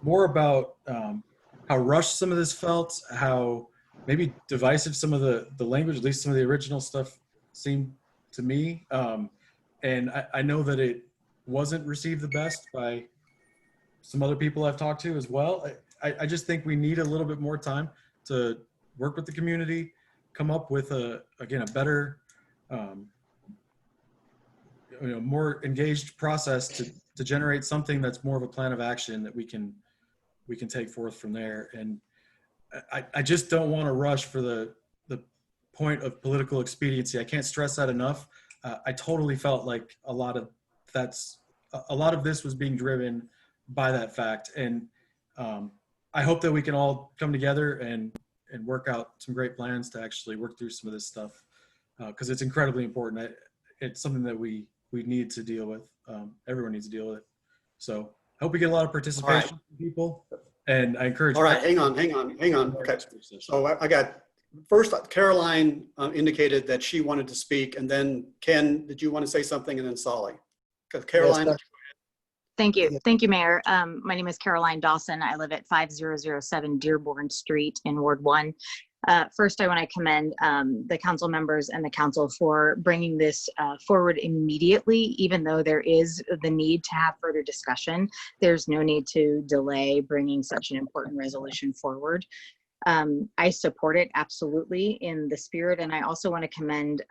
more about how rushed some of this felt, how maybe divisive some of the language, at least some of the original stuff seemed to me. And I know that it wasn't received the best by some other people I've talked to as well. I just think we need a little bit more time to work with the community, come up with again, a better, more engaged process to generate something that's more of a plan of action that we can take forth from there. And I just don't want to rush for the point of political expediency. I can't stress that enough. I totally felt like a lot of this was being driven by that fact. And I hope that we can all come together and work out some great plans to actually work through some of this stuff, because it's incredibly important. It's something that we need to deal with. Everyone needs to deal with it. So I hope we get a lot of participation from people, and I encourage. All right, hang on. Okay, so I got, first Caroline indicated that she wanted to speak, and then Ken, did you want to say something, and then Solly? Because Caroline. Yes, thank you, Mayor. My name is Caroline Dawson. I live at 5007 Dearborn Street in Ward 1. First, I want to commend the council members and the council for bringing this forward immediately, even though there is the need to have further discussion. There's no need to delay bringing such an important resolution forward. I support it absolutely in the spirit, and I also want to commend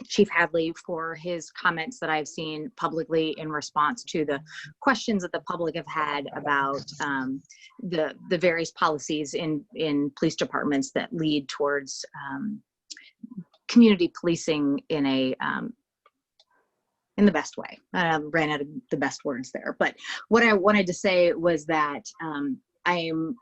Chief Hadley for his comments that I've seen publicly in response to the questions that the public have had about the various policies in police departments that lead towards community policing in the best way. I ran out of the best words there, but what I wanted to say was that I am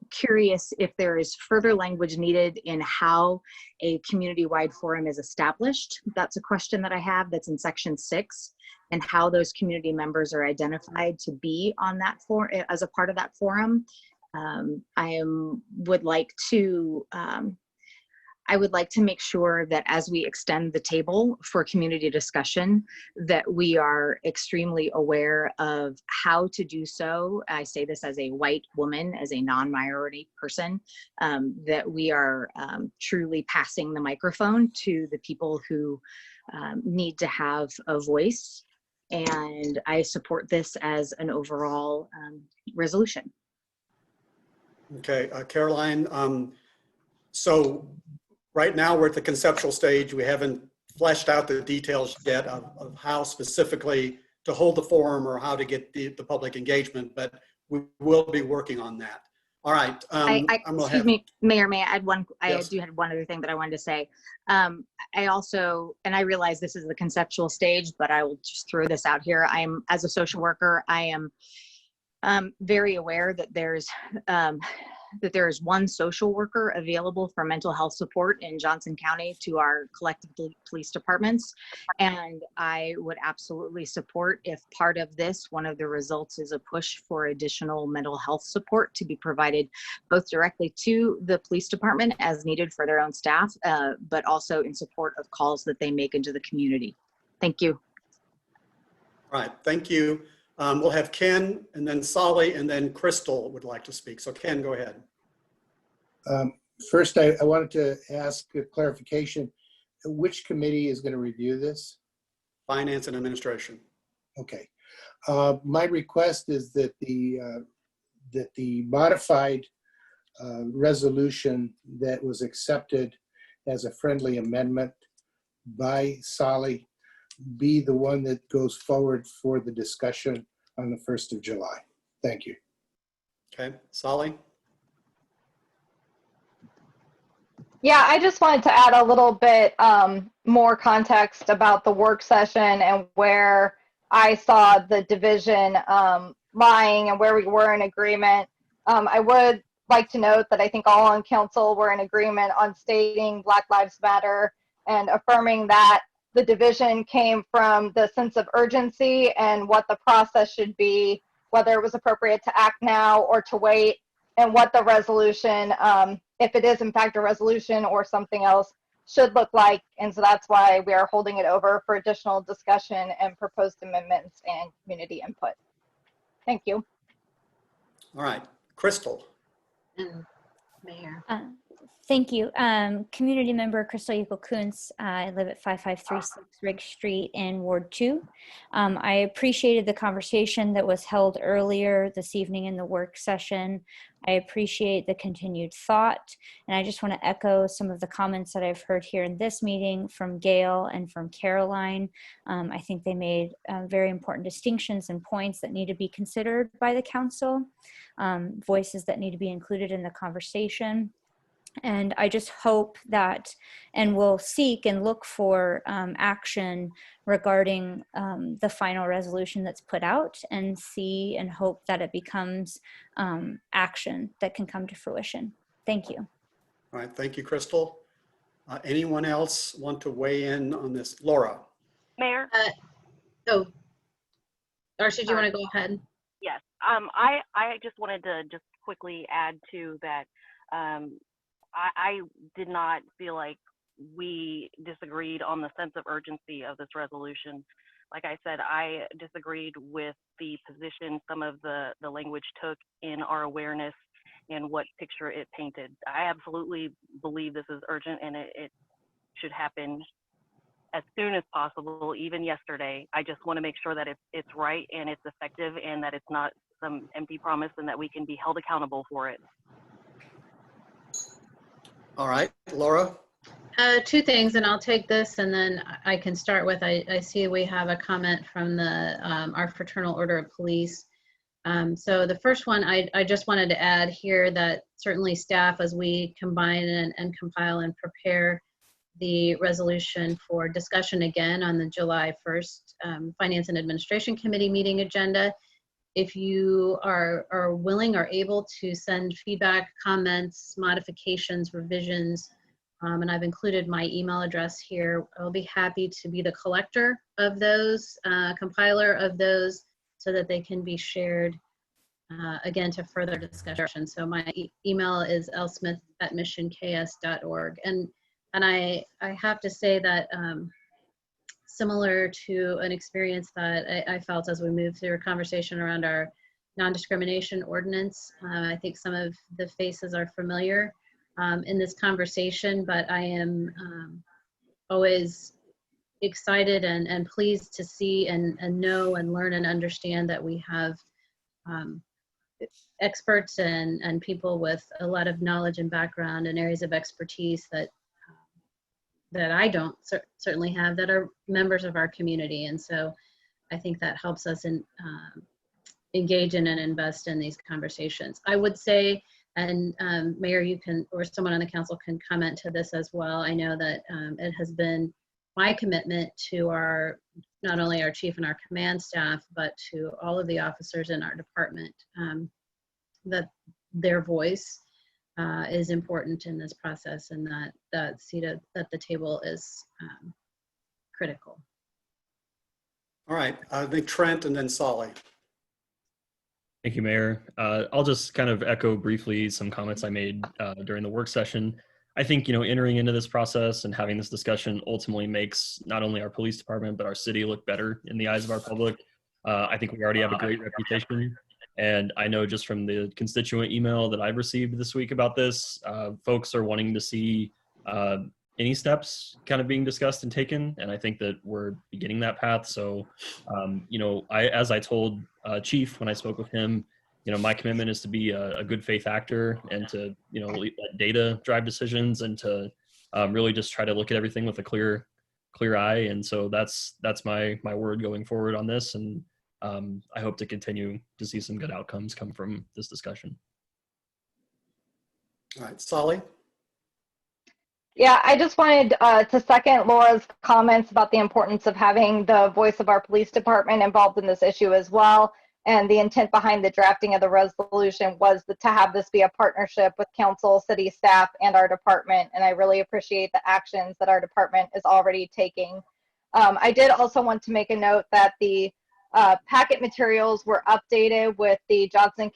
curious if there is further language needed in how a community-wide forum is established. That's a question that I have that's in section 6, and how those community members are identified to be on that forum as a part of that forum. I would like to make sure that as we extend the table for community discussion, that we are extremely aware of how to do so. I say this as a white woman, as a non-minority person, that we are truly passing the microphone to the people who need to have a voice. And I support this as an overall resolution. Okay, Caroline, so right now we're at the conceptual stage. We haven't fleshed out the details yet of how specifically to hold the forum or how to get the public engagement, but we will be working on that. All right. Excuse me, Mayor, may I add one? Yes. I do have one other thing that I wanted to say. I also, and I realize this is the conceptual stage, but I will just throw this out here. As a social worker, I am very aware that there is one social worker available for mental health support in Johnson County to our collective police departments. And I would absolutely support, if part of this, one of the results is a push for additional mental health support to be provided both directly to the police department as needed for their own staff, but also in support of calls that they make into the community. Thank you. All right, thank you. We'll have Ken, and then Solly, and then Crystal would like to speak. So Ken, go ahead. First, I wanted to ask a clarification. Which committee is going to review this? Finance and Administration. Okay. My request is that the modified resolution that was accepted as a friendly amendment by Solly be the one that goes forward for the discussion on the 1st of July. Thank you. Okay, Solly? Yeah, I just wanted to add a little bit more context about the work session and where I saw the division lying and where we were in agreement. I would like to note that I think all on council were in agreement on stating Black Lives Matter and affirming that the division came from the sense of urgency and what the process should be, whether it was appropriate to act now or to wait, and what the resolution, if it is in fact a resolution or something else, should look like. And so that's why we are holding it over for additional discussion and proposed amendments and community input. Thank you. All right, Crystal. And Mayor. Thank you. Community member Crystal Yakel-Kuntz. I live at 5536 Rigg Street in Ward 2. I appreciated the conversation that was held earlier this evening in the work session. I appreciate the continued thought, and I just want to echo some of the comments that I've heard here in this meeting from Gail and from Caroline. I think they made very important distinctions and points that need to be considered by the council, voices that need to be included in the conversation. And I just hope that, and will seek and look for action regarding the final resolution that's put out, and see and hope that it becomes action that can come to fruition. Thank you. All right, thank you, Crystal. Anyone else want to weigh in on this? Laura? Mayor? Oh, Arcie, do you want to go ahead? Yes. I just wanted to just quickly add to that. I did not feel like we disagreed on the sense of urgency of this resolution. Like I said, I disagreed with the position some of the language took in our awareness and what picture it painted. I absolutely believe this is urgent, and it should happen as soon as possible, even yesterday. I just want to make sure that it's right and it's effective, and that it's not some empty promise, and that we can be held accountable for it. All right, Laura? Two things, and I'll take this, and then I can start with, I see we have a comment from the our Fraternal Order of Police. So the first one, I just wanted to add here that certainly staff, as we combine and compile and prepare the resolution for discussion again on the July 1st Finance and Administration Committee meeting agenda, if you are willing or able to send feedback, comments, modifications, revisions, and I've included my email address here, I'll be happy to be the collector of those, compiler of those, so that they can be shared again to further discussion. So my email is lsmith@missionks.org. And I have to say that similar to an experience that I felt as we moved through a conversation around our non-discrimination ordinance. I think some of the faces are familiar in this conversation, but I am always excited and pleased to see and know and learn and understand that we have experts and people with a lot of knowledge and background and areas of expertise that I don't certainly have, that are members of our community. And so I think that helps us engage in and invest in these conversations. I would say, and Mayor, you can, or someone on the council can comment to this as well. I know that it has been my commitment to not only our chief and our command staff, but to all of the officers in our department, that their voice is important in this process, and that seat at the table is critical. All right, I think Trent and then Solly. Thank you, Mayor. I'll just kind of echo briefly some comments I made during the work session. I think, entering into this process and having this discussion ultimately makes not only our police department, but our city look better in the eyes of our public. I think we already have a great reputation. And I know just from the constituent email that I've received this week about this, folks are wanting to see any steps kind of being discussed and taken. And I think that we're beginning that path. So, as I told Chief when I spoke with him, my commitment is to be a good faith actor and to, let data drive decisions, and to really just try to look at everything with a clear eye. And so that's my word going forward on this. And I hope to continue to see some good outcomes come from this discussion. All right, Solly? Yeah, I just wanted to second Laura's comments about the importance of having the voice of our police department involved in this issue as well. And the intent behind the drafting of the resolution was to have this be a partnership with council, city staff, and our department. And I really appreciate the actions that our department is already taking. I did also want to make a note that the packet materials were updated with the Johnson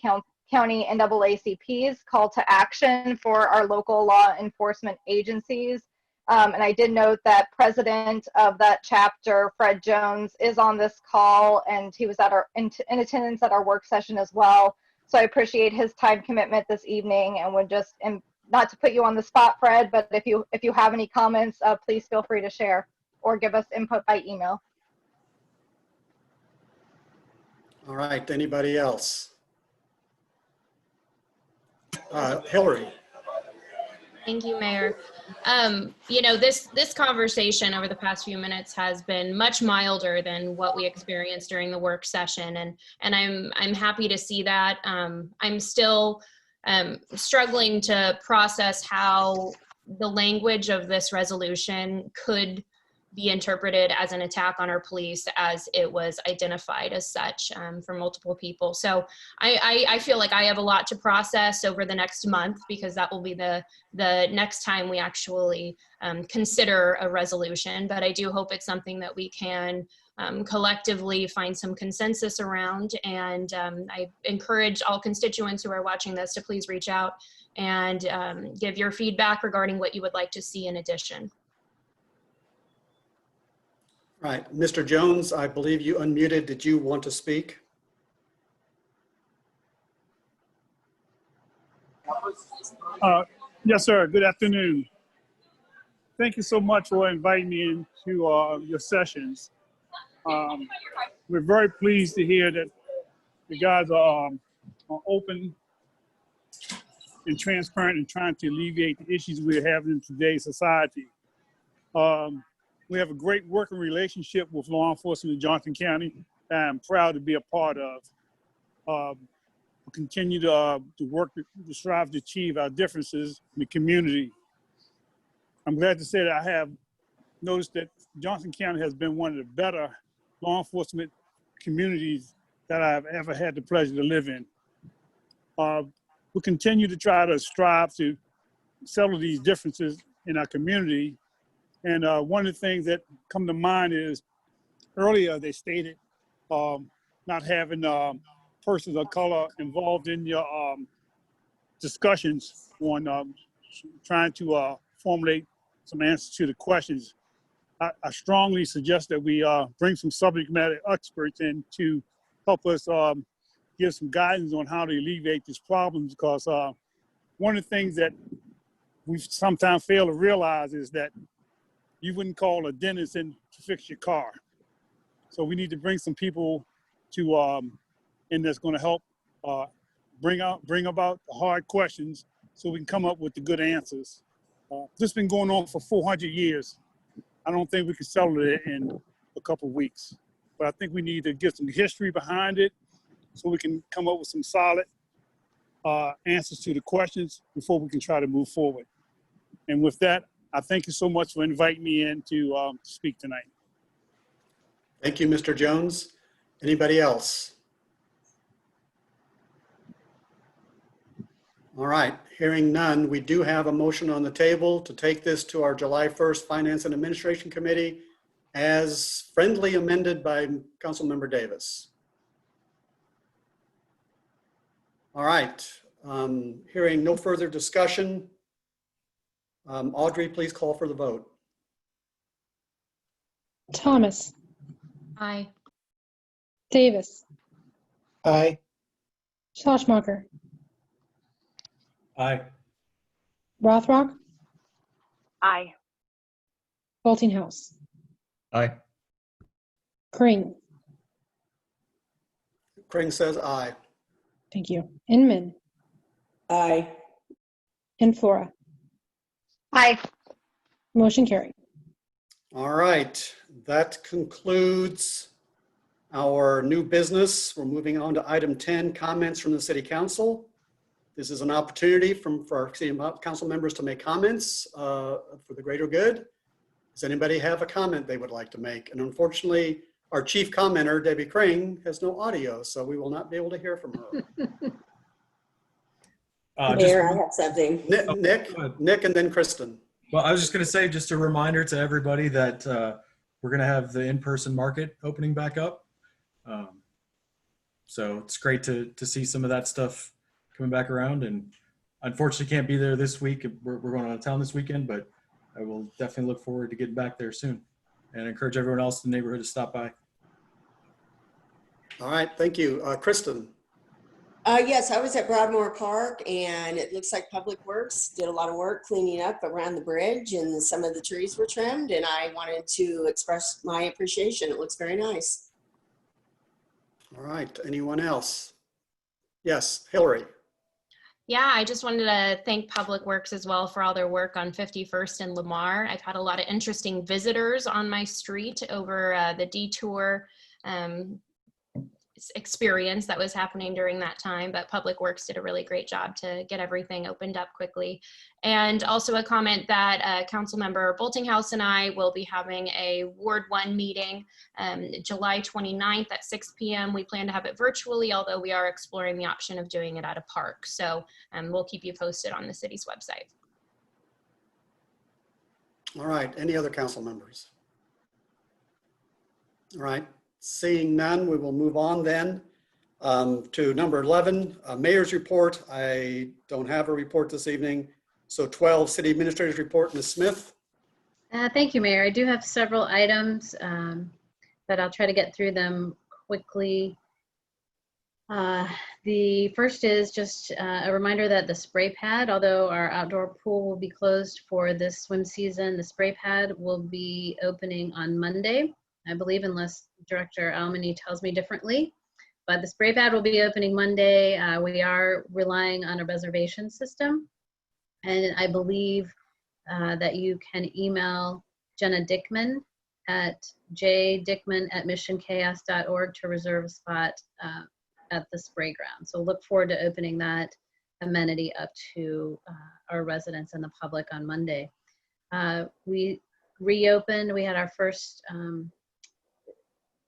County NAACP's call to action for our local law enforcement agencies. And I did note that president of that chapter, Fred Jones, is on this call, and he was at in attendance at our work session as well. So I appreciate his time commitment this evening, and would just, and not to put you on the spot, Fred, but if you have any comments, please feel free to share or give us input by email. All right, anybody else? Hillary. Thank you, Mayor. You know, this conversation over the past few minutes has been much milder than what we experienced during the work session, and I'm happy to see that. I'm still struggling to process how the language of this resolution could be interpreted as an attack on our police, as it was identified as such for multiple people. So I feel like I have a lot to process over the next month, because that will be the next time we actually consider a resolution. But I do hope it's something that we can collectively find some consensus around. And I encourage all constituents who are watching this to please reach out and give your feedback regarding what you would like to see in addition. Right, Mr. Jones, I believe you unmuted. Did you want to speak? Yes, sir. Good afternoon. Thank you so much for inviting me into your sessions. We're very pleased to hear that you guys are open and transparent and trying to alleviate the issues we're having in today's society. We have a great working relationship with law enforcement in Johnson County that I'm proud to be a part of. We'll continue to work to strive to achieve our differences in the community. I'm glad to say that I have noticed that Johnson County has been one of the better law enforcement communities that I've ever had the pleasure to live in. We'll continue to try to strive to settle these differences in our community. And one of the things that come to mind is earlier they stated not having persons of color involved in your discussions on trying to formulate some answers to the questions. I strongly suggest that we bring some subject matter experts in to help us give some guidance on how to alleviate these problems, because one of the things that we sometimes fail to realize is that you wouldn't call a dentist in to fix your car. So we need to bring some people to, and that's going to help bring about the hard questions so we can come up with the good answers. This has been going on for 400 years. I don't think we can settle it in a couple of weeks, but I think we need to get some history behind it so we can come up with some solid answers to the questions before we can try to move forward. And with that, I thank you so much for inviting me in to speak tonight. Thank you, Mr. Jones. Anybody else? All right, hearing none, we do have a motion on the table to take this to our July 1st Finance and Administration Committee as friendly amended by Councilmember Davis. All right, hearing no further discussion, Audrey, please call for the vote. Thomas. Aye. Davis. Aye. Schlosmacher. Aye. Rothrock. Aye. Boltinghouse. Aye. Kring. Kring says aye. Thank you. Inman. Aye. And Flora. Aye. Motion carried. All right, that concludes our new business. We're moving on to item 10, comments from the City Council. This is an opportunity for our City Council members to make comments for the greater good. Does anybody have a comment they would like to make? And unfortunately, our chief commenter, Debbie Kring, has no audio, so we will not be able to hear from her. Mayor, I have something. Nick, and then Kristen. Well, I was just going to say, just a reminder to everybody that we're going to have the in-person market opening back up. So it's great to see some of that stuff coming back around. And unfortunately can't be there this week. We're going out of town this weekend, but I will definitely look forward to getting back there soon, and encourage everyone else in the neighborhood to stop by. All right, thank you. Kristen? Yes, I was at Broadmoor Park, and it looks like Public Works did a lot of work cleaning up around the bridge, and some of the trees were trimmed, and I wanted to express my appreciation. It looks very nice. All right, anyone else? Yes, Hillary. Yeah, I just wanted to thank Public Works as well for all their work on 51st and Lamar. I've had a lot of interesting visitors on my street over the detour experience that was happening during that time, but Public Works did a really great job to get everything opened up quickly. And also a comment that Councilmember Boltinghouse and I will be having a Ward 1 meeting July 29th at 6 p.m. We plan to have it virtually, although we are exploring the option of doing it at a park. So we'll keep you posted on the city's website. All right, any other council members? All right, seeing none, we will move on then to number 11, mayor's report. I don't have a report this evening. So 12, city administrator's report, Ms. Smith. Thank you, Mayor. I do have several items, but I'll try to get through them quickly. The first is just a reminder that the spray pad, although our outdoor pool will be closed for this swim season, the spray pad will be opening on Monday, I believe, unless Director Almany tells me differently. But the spray pad will be opening Monday. We are relying on a reservation system. And I believe that you can email Jenna Dickman at jdickman@missionchaos.org to reserve a spot at the spray ground. So look forward to opening that amenity up to our residents and the public on Monday. We reopened, we had our first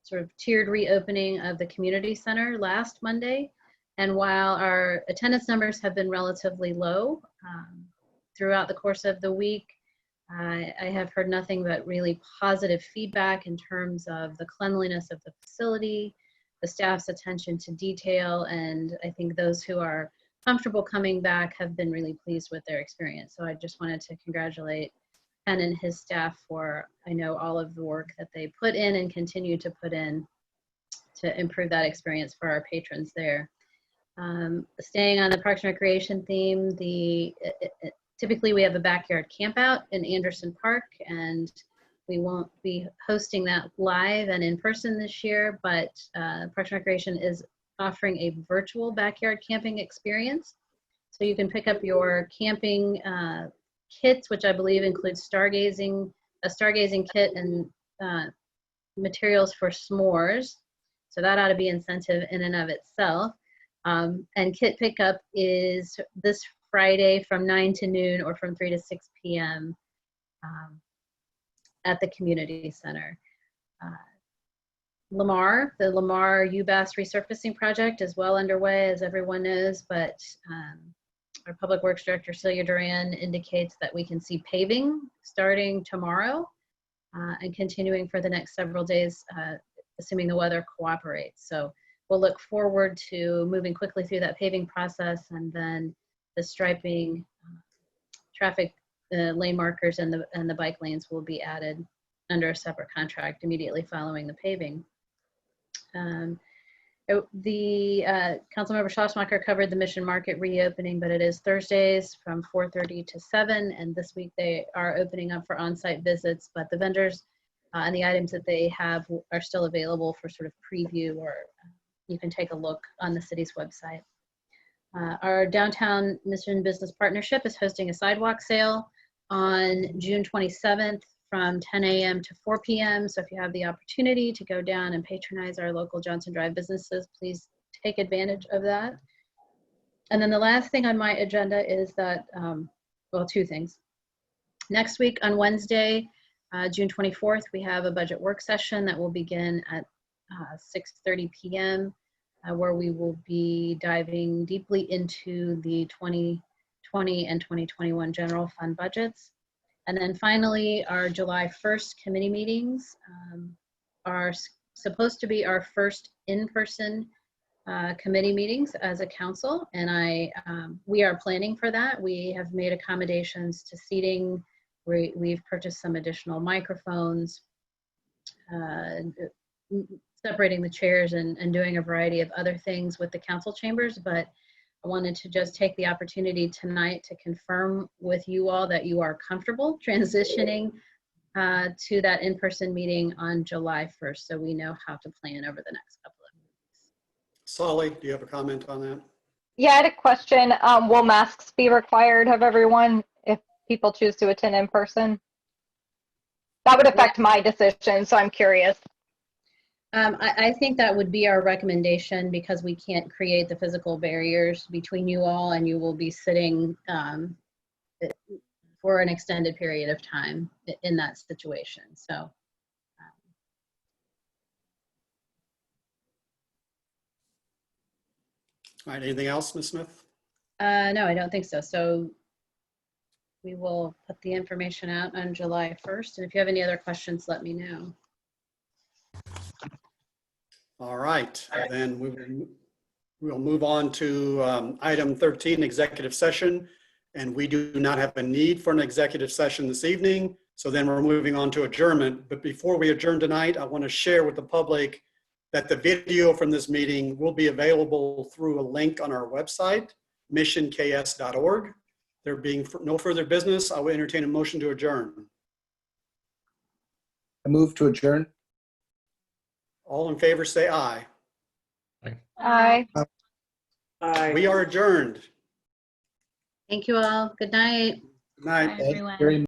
sort of tiered reopening of the community center last Monday. And while our attendance numbers have been relatively low throughout the course of the week, I have heard nothing but really positive feedback in terms of the cleanliness of the facility, the staff's attention to detail, and I think those who are comfortable coming back have been really pleased with their experience. So I just wanted to congratulate Ken and his staff for, I know, all of the work that they put in and continue to put in to improve that experience for our patrons there. Staying on the Parks and Recreation theme, typically we have a backyard camp out in Anderson Park, and we won't be hosting that live and in person this year, but Parks and Recreation is offering a virtual backyard camping experience. So you can pick up your camping kits, which I believe includes a stargazing kit and materials for s'mores. So that ought to be incentive in and of itself. And kit pickup is this Friday from 9 to noon or from 3 to 6 p.m. At the community center. The Lamar UBass resurfacing project is well underway, as everyone knows, but our Public Works Director, Celia Duran, indicates that we can see paving starting tomorrow and continuing for the next several days, assuming the weather cooperates. So we'll look forward to moving quickly through that paving process, and then the striping, traffic lane markers and the bike lanes will be added under a separate contract immediately following the paving. Councilmember Schlossmacher covered the Mission Market reopening, but it is Thursdays from 4:30 to 7, and this week they are opening up for on-site visits, but the vendors and the items that they have are still available for sort of preview, or you can take a look on the city's website. Our Downtown Mission Business Partnership is hosting a sidewalk sale on June 27th from 10 a.m. to 4 p.m. So if you have the opportunity to go down and patronize our local Johnson Drive businesses, please take advantage of that. And then the last thing on my agenda is that, well, two things. Next week on Wednesday, June 24th, we have a budget work session that will begin at 6:30 p.m. Where we will be diving deeply into the 2020 and 2021 general fund budgets. And then finally, our July 1st committee meetings are supposed to be our first in-person committee meetings as a council, and we are planning for that. We have made accommodations to seating We've purchased some additional microphones, separating the chairs and doing a variety of other things with the council chambers. But I wanted to just take the opportunity tonight to confirm with you all that you are comfortable transitioning to that in-person meeting on July 1st, so we know how to plan over the next couple of weeks. Solly, do you have a comment on that? Yeah, I had a question. Will masks be required of everyone if people choose to attend in person? That would affect my decision, so I'm curious. I think that would be our recommendation because we can't create the physical barriers between you all, and you will be sitting for an extended period of time in that situation. So. All right, anything else, Ms. Smith? No, I don't think so. So we will put the information out on July 1st. And if you have any other questions, let me know. All right, then we'll move on to item 13, executive session. And we do not have a need for an executive session this evening. So then we're moving on to adjournment. But before we adjourn tonight, I want to share with the public that the video from this meeting will be available through a link on our website, missionks.org. There being no further business, I will entertain a motion to adjourn. I move to adjourn. All in favor, say aye. Aye. We are adjourned. Thank you all. Good night. Good night. Bye, Thank you everyone. very much.